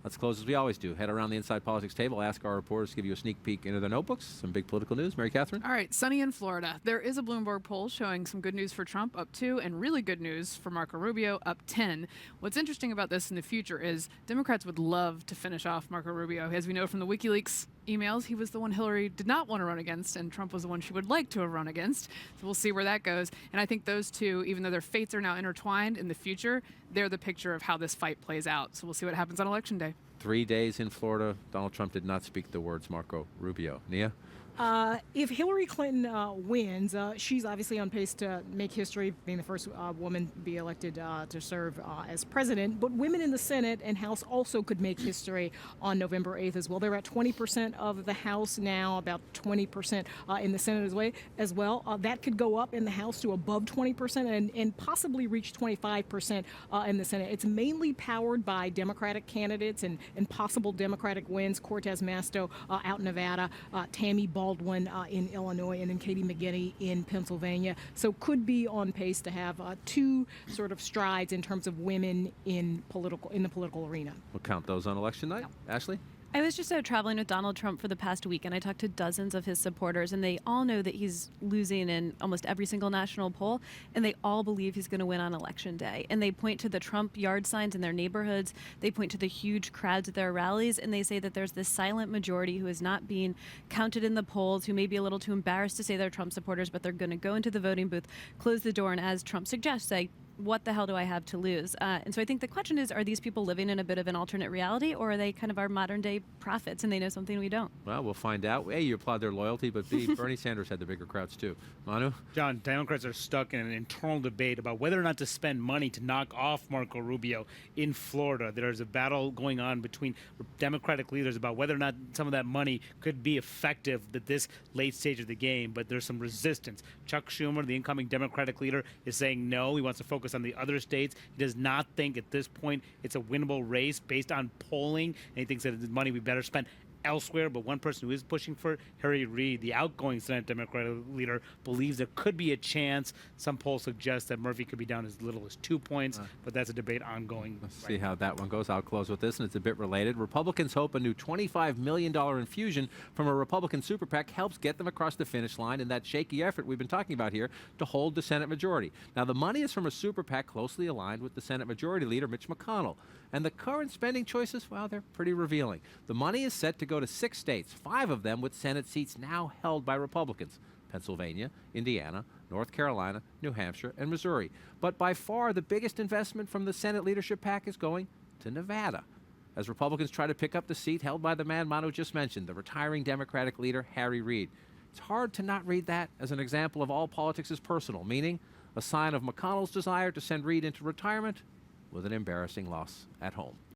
Let's close as we always do. Head around the Inside Politics table, ask our reporters to give you a sneak peek into their notebooks. Some big political news. Mary Catherine? All right, sunny in Florida. There is a Bloomberg poll showing some good news for Trump, up 2, and really good news for Marco Rubio, up 10. What's interesting about this in the future is Democrats would love to finish off Marco Rubio. As we know from the WikiLeaks emails, he was the one Hillary did not want to run against, and Trump was the one she would like to have run against. So we'll see where that goes. And I think those two, even though their fates are now intertwined in the future, they're the picture of how this fight plays out. So we'll see what happens on Election Day. 3 days in Florida, Donald Trump did not speak the words Marco Rubio. Nia? If Hillary Clinton wins, she's obviously on pace to make history, being the first woman to be elected to serve as president. But women in the Senate and House also could make history on November 8th as well. They're at 20% of the House now, about 20% in the Senate as well. That could go up in the House to above 20% and possibly reach 25% in the Senate. It's mainly powered by Democratic candidates and possible Democratic wins. Cortez Masto out in Nevada, Tammy Baldwin in Illinois, and then Katie McGinney in Pennsylvania. So could be on pace to have two sort of strides in terms of women in the political arena. We'll count those on election night. Ashley? I was just out traveling with Donald Trump for the past week, and I talked to dozens of his supporters, and they all know that he's losing in almost every single national poll, and they all believe he's going to win on Election Day. And they point to the Trump yard signs in their neighborhoods. They point to the huge crowds at their rallies, and they say that there's this silent majority who is not being counted in the polls, who may be a little too embarrassed to say they're Trump supporters, but they're going to go into the voting booth, close the door, and as Trump suggests, say, what the hell do I have to lose? And so I think the question is, are these people living in a bit of an alternate reality, or are they kind of our modern day prophets and they know something we don't? Well, we'll find out. A, you applaud their loyalty, but B, Bernie Sanders had the bigger crowds too. Manu? John, Democrats are stuck in an internal debate about whether or not to spend money to knock off Marco Rubio in Florida. There's a battle going on between Democratic leaders about whether or not some of that money could be effective at this late stage of the game, but there's some resistance. Chuck Schumer, the incoming Democratic leader, is saying no. He wants to focus on the other states. He does not think at this point it's a winnable race based on polling, and he thinks that the money we better spend elsewhere. But one person who is pushing for it, Harry Reid, the outgoing Senate Democratic leader, believes there could be a chance. Some polls suggest that Murphy could be down as little as 2 points, but that's a debate ongoing. Let's see how that one goes. I'll close with this, and it's a bit related. Republicans hope a new $25 million infusion from a Republican super PAC helps get them across the finish line in that shaky effort we've been talking about here to hold the Senate majority. Now, the money is from a super PAC closely aligned with the Senate Majority Leader, Mitch McConnell. And the current spending choices, well, they're pretty revealing. The money is set to go to 6 states, 5 of them with Senate seats now held by Republicans: Pennsylvania, Indiana, North Carolina, New Hampshire, and Missouri. But by far the biggest investment from the Senate leadership PAC is going to Nevada, as Republicans try to pick up the seat held by the man Manu just mentioned, the retiring Democratic leader, Harry Reid. It's hard to not read that as an example of all politics is personal, meaning a sign of McConnell's desire to send Reid into retirement with an embarrassing loss at home.